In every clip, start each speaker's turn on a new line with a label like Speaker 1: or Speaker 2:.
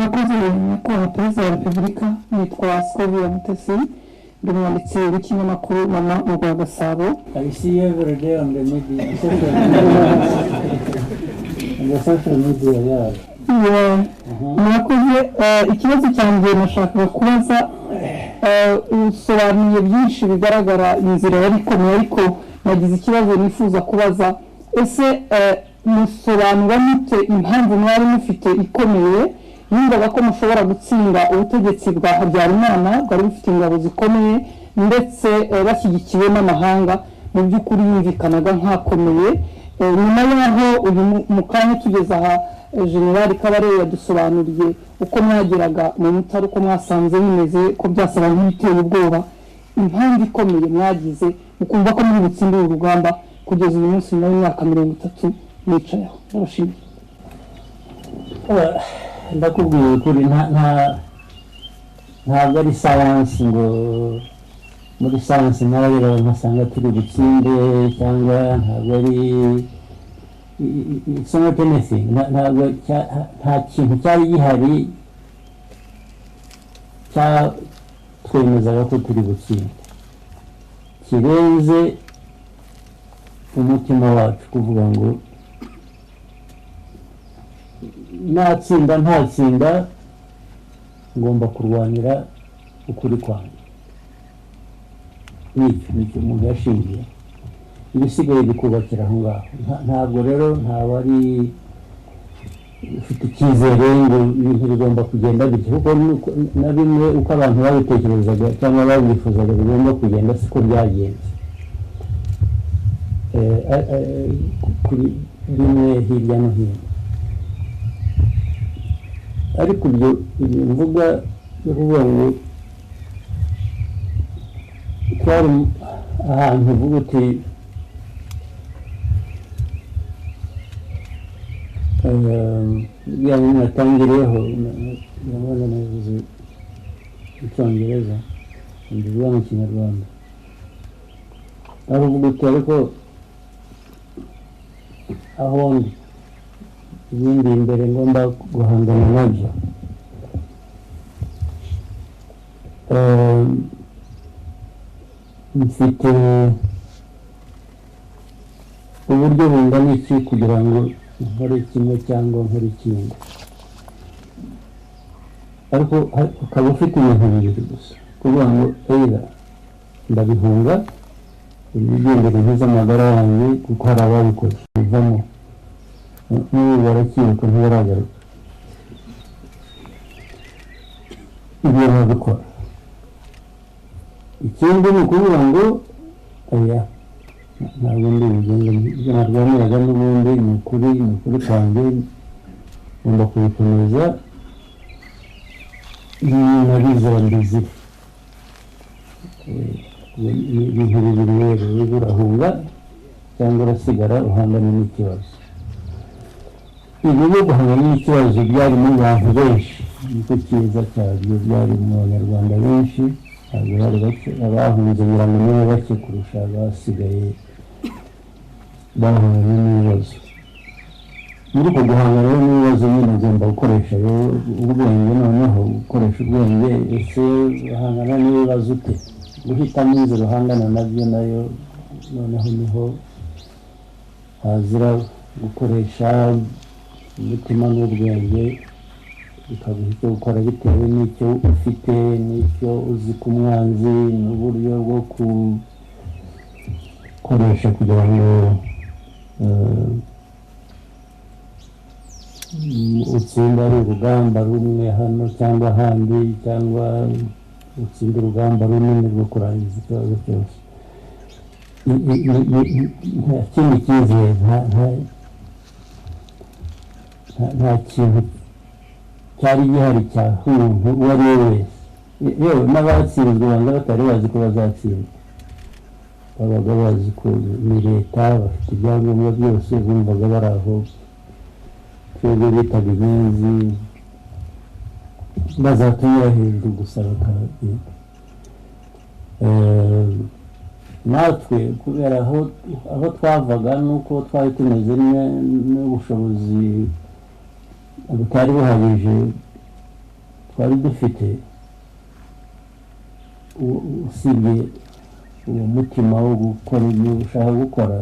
Speaker 1: murakoze nyakubahwa perezida wa repubulika nitwa Scovia ndi umwanditsi w'ikinyamakuru Mama mu Rwagasabo.
Speaker 2: I see you every day on the media, on the social media, yeah.
Speaker 1: Murakoze ikibazo cyanjye nashakaga kubaza usobanuye byinshi bigaragara inzira yari ikomeye, ariko nagize ikibazo nifuza kubaza ese musobanura mute impamvu mwari mufite ikomeye yumvaga ko mushobora gutsinda ubutegetsi bwa Habyarimana bwari bufite ingabo zikomeye ndetse bashyigikiwe n'amahanga mu by'ukuri yumvikanaga nkakomeye nyuma y'aho uyu mukanya tugeze aha General Kabarebe yadusobanuriye uko mwageraga mu mutaro uko mwasanze bimeze ko byasaba nk'ibiteye ubwoba impamvu ikomeye mwagize mukumva ko muri butsindira urugamba kugeza uyu munsi nyuma y'imyaka 30 nicaye ndabashimiye.
Speaker 2: Ndakubwiye kuri ntabwo ari science ngo muri science narabira nkasanga turi butsinde cyangwa ntabwo ari it's not anything ntabwo nta kintu cyari gihari twemeza ko turi butsinde kirenze umutima wacu kuvuga ngo natsinda ntatsinda ngomba kurwanira ukuri kwanjye. Nicyo umuntu yashingiye ibisigaye bikubakira aho ngaho. Ntabwo rero ntawe ari ufite icyizere ngo ibintu bigomba kugenda bityo kuko na bimwe uko abantu babitekerezaga cyangwa babifuzaga bigomba kugenda siko byagenze kuri bimwe hirya no hino. Ariko ibyo mvuga yo kuvuga ngo twari ahantu uvuga uti bijyanye n'atangireho ndabona navuze icyongereza ndivuga mu kinyarwanda ari uvuga uti ariko aho ndi ibindi imbere ngomba guhangana nabyo mfite uburyo bungana iki kugira ngo nkore kimwe cyangwa nkore ikindi, ariko ukaba ufite ibintu bibiri gusa kuvuga ngo eira ndabihunga ibigendera nk'iz'amagara yanjye kuko hari ababikoze bivamo n'ubu barakiruka ntibaragaruka ibyo babikora. Ikindi ni ukuvuga ngo oya ntabwo ndi bugende ibyo narwaniraga n'ubundi ni ukuri kwanjye ngomba kubikomeza nabizera ndizira ibintu bibiri rero urahunga cyangwa urasigara uhangana n'ikibazo. Ibi byo guhangana n'ikibazo byari mu bantu benshi nicyo cyiza cyabyo byari mu banyarwanda benshi ntabwo bari bake abahunze mirongo ine bake kurusha abasigaye bahanganye n'ibibazo. Muri uko guhangana n'ibibazo nyine ugomba gukoresha ubwenge, noneho gukoresha ubwenge ese uhangana n'ibibazo ute guhitamo inzira uhangana nabyo nayo noneho niho hazira gukoresha umutima n'ubwenge bikaguha icyo gukora bitewe n'icyo ufite n'icyo uzi ku mwanzi n'uburyo bwo gukoresha kugira ngo utsinde ari urugamba rumwe hano cyangwa ahandi cyangwa utsinde urugamba runini rwo kurangiza ikibazo cyose. Nta kindi cyizere nta kintu cyari gihari cyaha umuntu uwo ari we wese, yewe n'abatsinzwe banga batari bazi ko bazatsindwa babaga bazi ko ni leta bafite ibyangombwa byose bumvaga bari aho twebwe bitaga inyenzi bazatunyura hejuru gusa bakagenda. Natwe kubera aho twavaga nuko twari tumeze n'ubushobozi butari buhagije twari dufite usibye uwo mutima wo gukora ibyo ushaka gukora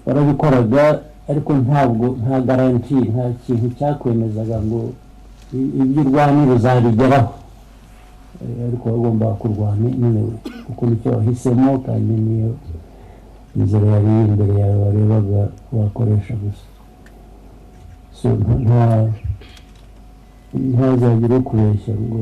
Speaker 2: warabikoraga ariko nta garanti nta kintu cyakwemezaga ngo ibyo urwanira uzabigeraho ariko wagomba kurwana niwe kuko nicyo wahisemo kandi niyo inzira yari imbere yawe warebaga wakoresha gusa so ntazagire kubeshya ngo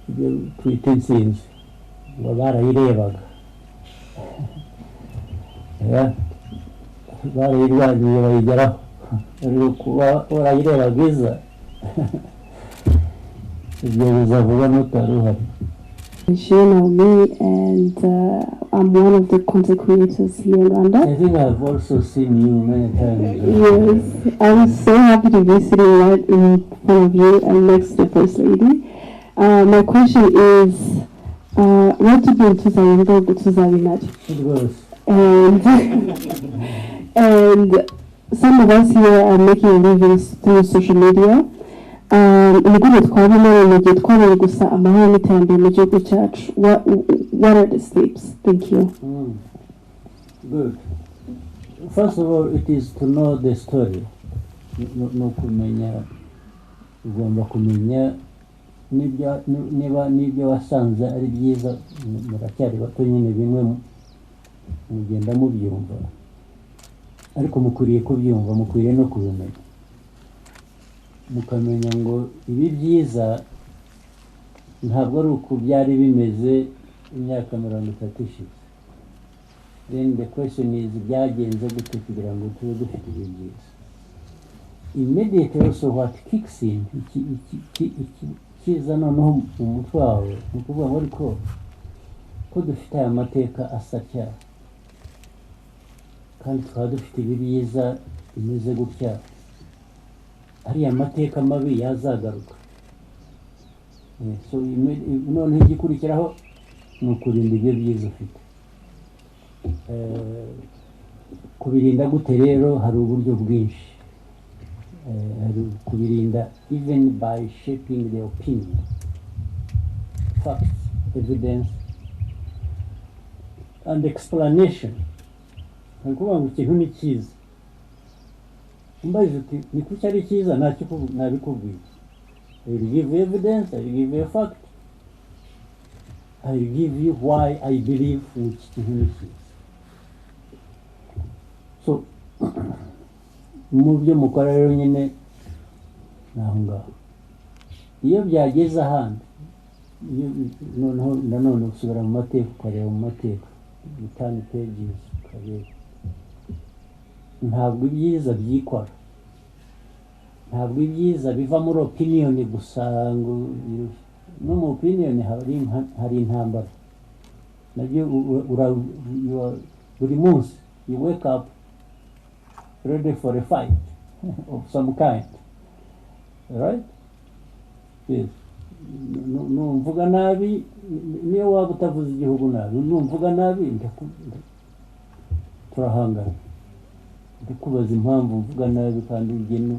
Speaker 2: ibyo twita intsinzi ngo barayirebaga barayirwaniye bayigeraho ariko kuba warayirebaga iza ibyo bizavuga n'utari uhari.
Speaker 3: Naomi, and I'm one of the content creators here in Rwanda.
Speaker 2: I think I've also seen you many times.
Speaker 3: Yes, I'm so happy to be sitting right in front of you and next to the First Lady. My question is, what did you do to
Speaker 2: It was.
Speaker 3: And some of us here are making livings through social media. What are the steps? Thank you.
Speaker 2: Good. First of all, it is to know the story. No kumenya, ugomba kumenya nibyo wasanze ari byiza muracyari bato nyine bimwe mugenda mubyumva ariko mukwiriye kubyumva mukwiriye no kubimenya mukamenya ngo ibi byiza ntabwo ari uko byari bimeze imyaka 30 ishize. Then the question is byagenze gute kugira ngo tube dufite ibi byiza. Immediately also what kicks in kiza noneho umutwe wawe ni ukuvuga ngo ariko ko dufite aya mateka asa cyane kandi tukaba dufite ibi byiza bimeze gutya ariya mateka mabi yazagaruka. So none igikurikiraho ni ukurinda ibyo byiza ufite. Kubirinda gute rero hari uburyo bwinshi. Kubirinda even by shaping the opinion, facts, evidence, and explanation. Nkuvuga ngo ikintu ni cyiza umbaje uti ni kuki ari cyiza nabikubwiye. I will give you evidence, I will give you a fact, I will give you why I believe which is. So mu byo mukora rero nyine naho ngaho iyo byageze ahandi noneho usubira mu mateka ukareba mu mateka bitani pages ukareba ntabwo ibyiza byikora ntabwo ibyiza biva muri opinion gusa ngo no mu opinion hari intambara nabyo buri munsi you wake up ready for a fight of some kind, right? Yes. Numvuga nabi niyo waba utavuze igihugu nabi numvuga nabi turahangana ndikubaza impamvu mvuga nabi kandi ugene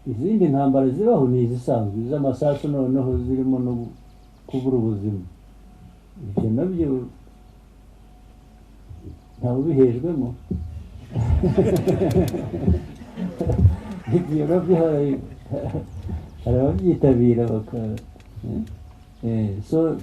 Speaker 2: izindi ntambara zibaho ni izisanzwe z'amasasu noneho zirimo no kubura ubuzima ibyo nabyo ntawe ubihejwemo ibyo nabyo hari ababyitabira so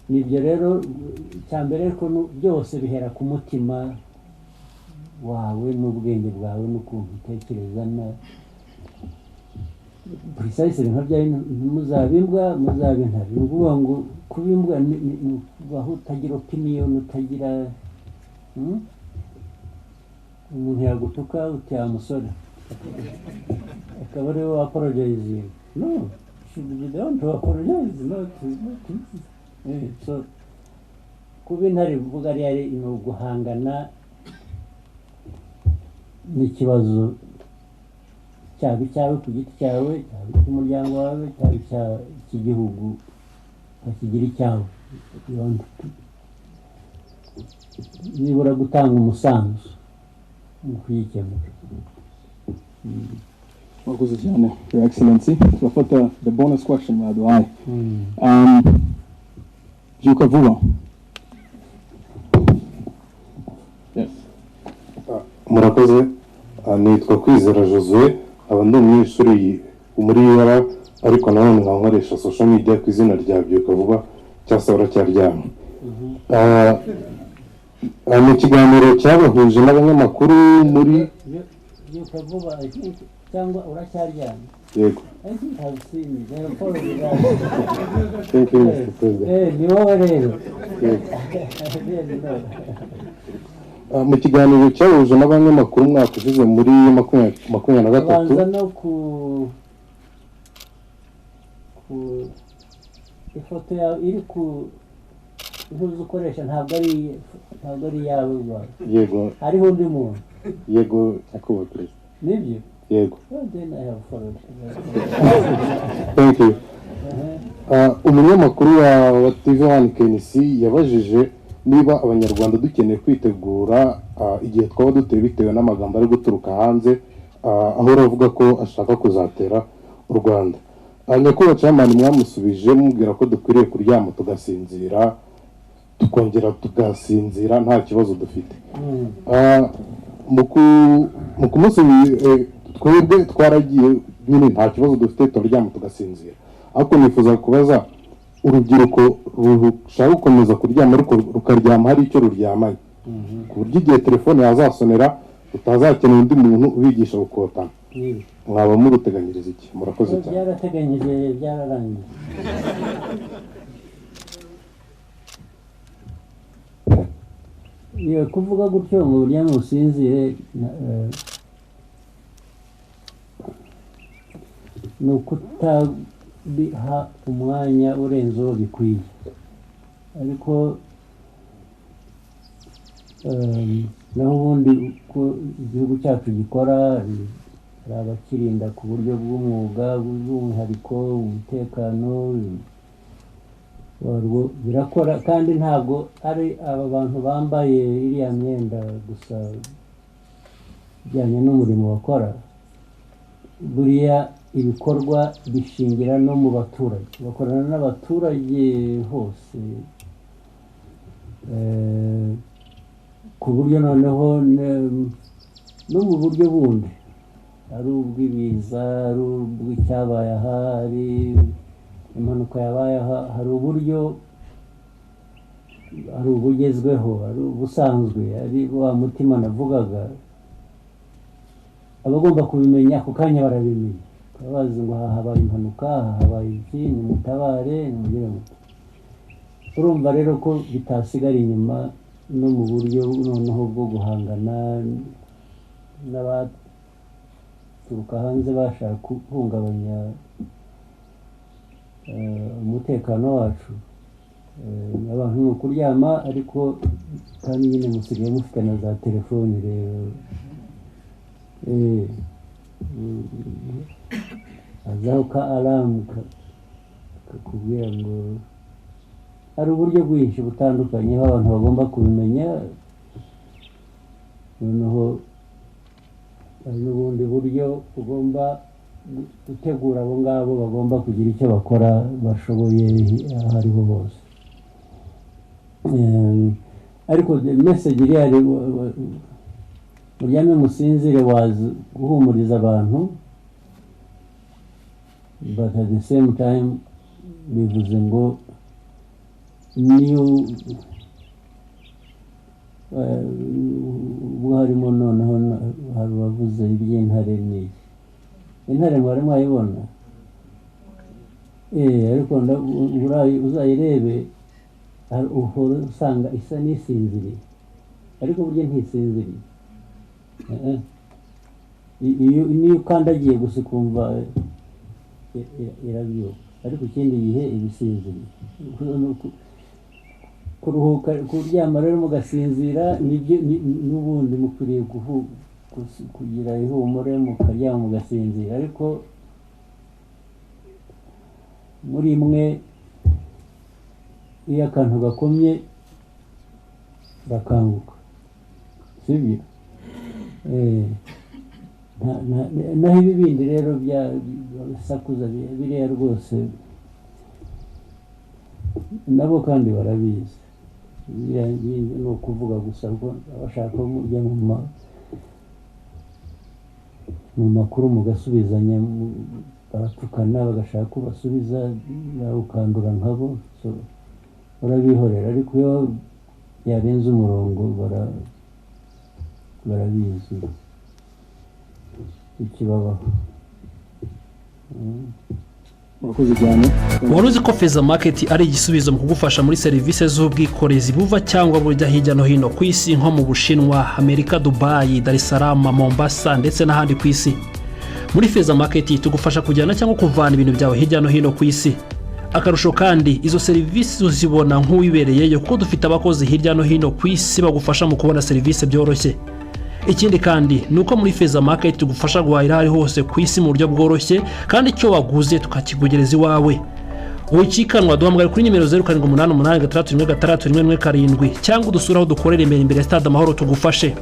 Speaker 2: nibyo rero cyambere ko byose bihera ku mutima wawe n'ubwenge bwawe n'ukuntu utekereza na precisely nka bya muzabimbwa muzabintari ukuvuga ngo kubimbwa baho utagira opinion utagira umuntu yagutuka utya musore akaba ariwe apologize no you don't apologize no so kuba intare mvuga ari guhangana n'ikibazo cyawe ku giti cyawe cy'umuryango wawe cy'igihugu bakigira icyawe nibura gutanga umusanzu mu kuyikemura.
Speaker 4: Murakoze cyane, Your Excellency. Turafata the bonus question mwaduhaye. Byuka vuba. Yes.
Speaker 5: Murakoze, nitwa Kwizera Josue, aba ndi umunyeshuri muri UR, ariko nanone nkankoresha social media ku izina rya Byuka vuba cyasabura cyaryamye. Mu kiganiro cyabahuje n'abanyamakuru muri
Speaker 2: Byuka vuba cyangwa uracyaryamye?
Speaker 5: Yego.
Speaker 2: I think I've seen it. They're following that.
Speaker 5: Thank you, Mr. President.
Speaker 2: Ni wowe rero.
Speaker 5: Mu kiganiro cyabahuje n'abanyamakuru mwaka ushize muri 2023
Speaker 2: banza no ku ifoto yawe iri ku ntuzi ukoresha ntabwo ari yawe rwose.
Speaker 5: Yego.
Speaker 2: Hariho undi muntu.
Speaker 5: Yego, nyakubahwa Perezida.
Speaker 2: Nibyo?
Speaker 5: Yego.
Speaker 2: Then I have followed.
Speaker 5: Thank you. Umunyamakuru wa TV1 KNC yabajije niba abanyarwanda dukeneye kwitegura igihe twaba duteye bitewe n'amagambo ari guturuka hanze, aho aravuga ko ashaka kuzatera u Rwanda. Nyakubahwa Chairman mwamusubije mubwira ko dukwiriye kuryama tugasinzira, tukongera tugasinzira nta kibazo dufite. Mu kumusubiza twebwe twaragiye nyine nta kibazo dufite, turaryama tugasinzira. Ariko nifuza kubaza urubyiruko rushaka gukomeza kuryama ariko rukaryama hari icyo ruryamanye, ku buryo igihe telefone yazasonera utazakenera undi muntu ubigisha gukotana. Mwaba muruteganyiriza iki? Murakoze cyane.
Speaker 2: Byarateganyije, byararangiye. Iyo kuvuga gutyo ngo uryame usinzire ni ukutabiha umwanya urenze uwo bikwiye, ariko naho ubundi uko igihugu cyacu gikora hari abakirinda ku buryo bw'umwuga bw'umwihariko umutekano birakora, kandi ntabwo ari aba bantu bambaye iriya myenda gusa bijyanye n'umurimo bakora. Buriya ibikorwa bishingira no mu baturage, bakorana n'abaturage hose, ku buryo noneho no mu buryo bundi, ari ubw'ibiza, ari ubw'icyabaye aha, ari impanuka yabaye aha, hari uburyo, hari ubugezweho, hari ubusanzwe, ari wa mutima navugaga, abagomba kubimenya ako kanya barabimenya, bazi ngo aha habaye impanuka, aha habaye iki, nimutabare, nimugire muti. Urumva rero ko bitasigara inyuma no mu buryo noneho bwo guhangana n'abaturuka hanze bashaka guhungabanya umutekano wacu. Abantu ni ukuryama, ariko kandi nyine musigaye mufite na za telefoni rero, hazaho ka alamu kakubwira ngo hari uburyo bwinshi butandukanye aho abantu bagomba kubimenya. Noneho hari n'ubundi buryo ugomba gutegura abo ngabo bagomba kugira icyo bakora bashoboye aho ariho hose. Ariko message iri ari muryame musinzire wazi guhumuriza abantu, but at the same time bivuze ngo niyo ubwo harimo noneho hari abavuze iby'intare n'iki. Intare mwari mwayibona? Ariko uzayirebe uhora usanga isa n'isinziriye, ariko burya ntisinziriye. Niyo ukandagiye gusa ukumva irabyuka, ariko ikindi gihe ibisinziriye. Kuruhuka, kuryama rero mugasinzira, n'ubundi mukwiriye kugira ihumure mukaryama mugasinzira, ariko muri mwe iyo akantu gakomye bakanguka sibyo naho ibi bindi rero bya sakuza biriya rwose nabo kandi barabizi ni ukuvuga gusa ko abashaka mujya mu makuru mugasubizanya baratukana bagashaka ko basubiza nawe ukandura nkabo barabihorera ariko iyo yarenze umurongo barabizi ikibabaho.
Speaker 6: wari uzi ko Feza Market ari igisubizo mu kugufasha muri serivisi z'ubwikorezi buva cyangwa bujya hirya no hino ku isi nko mu Bushinwa, Amerika, Dubai, Dar es Salaam, Mombasa ndetse n'ahandi ku isi. Muri Feza Market tugufasha kujyana cyangwa kuvana ibintu byawe hirya no hino ku isi. Akarusho kandi izo serivisi uzibona nk'uwibereyeyo kuko dufite abakozi hirya no hino ku isi bagufasha mu kubona serivisi byoroshye. Ikindi kandi nuko muri Feza Market tugufasha guhahira ari hose ku isi mu buryo bworoshye kandi icyo waguze tukakigugereza iwawe. Ucikanwa duhamagara kuri nimero 0788366117 cyangwa udusura aho dukorera imbere ya Stade Amahoro tugufashe.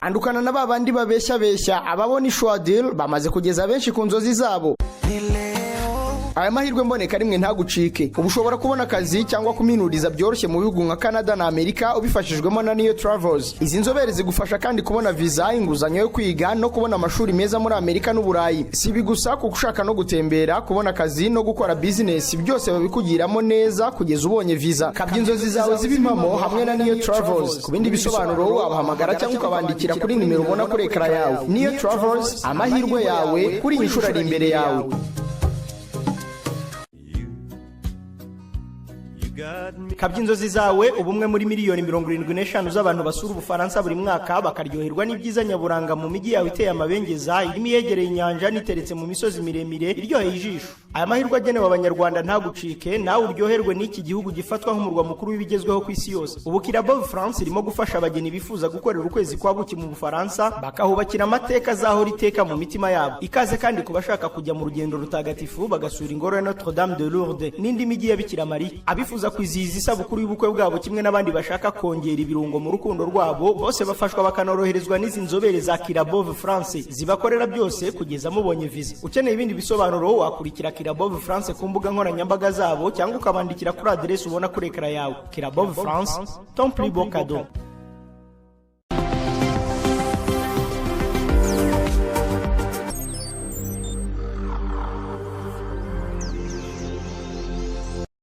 Speaker 7: Andukana na babandi babeshya ababona ishwa deal bamaze kugeza benshi ku nzozi zabo. Aya mahirwe mboneka rimwe ntagucike. Ubushobora kubona akazi cyangwa kuminuriza byoroshye mu bihugu nka Canada na Amerika ubifashijwemo na Niyo Travels. Izi nzobere zigufasha kandi kubona visa, inguzanyo yo kwiga no kubona amashuri meza muri Amerika n'Uburayi. Si bigusa kuko ushaka no gutembera, kubona akazi no gukora business byose babikugiramo neza kugeza ubonye visa. Kabya inzozi zawe zibimamo hamwe na Niyo Travels. Ku bindi bisobanuro wabahamagara cyangwa ukabandikira kuri nimero ubona kuri ekara yawe. Niyo Travels, amahirwe yawe kuri inshuro ari imbere yawe. Kabya inzozi zawe ubumwe muri miliyoni 75 z'abantu basura Ubufaransa buri mwaka bakaryoherwa n'ibyiza nyaburanga mu migi yawe iteye amabengeza irimo yegereye inyanja niteretse mu misozi miremire iryoheye ijisho. Aya mahirwe agenewe abanyarwanda ntagucike nawe uryoherwe n'iki gihugu gifatwa nk'umurwa mukuru w'ibigezweho ku isi yose. Ubu Kirabo France irimo gufasha abageni bifuza gukorera ukwezi kwa buki mu Bufaransa bakahubakira amateka zahora iteka mu mitima yabo. Ikaze kandi kubashaka kujya mu rugendo rutagatifu bagasura ingoro ya Notre Dame de Lourdes n'indi migi ya Bikira Maria. Abifuza kwizihiza isabukuru y'ubukwe bwabo kimwe n'abandi bashaka kongera ibirungo mu rukundo rwabo bose bafashwa bakanoroherezwa n'izi nzobere za Kirabo France zibakorera byose kugeza mubonye visa. Ukeneye ibindi bisobanuro wakurikira Kirabo France ku mbuga nkoranyambaga zabo cyangwa ukabandikira kuri adresse ubona kuri ekara yawe. Kirabo France, ton plus beau cadeau.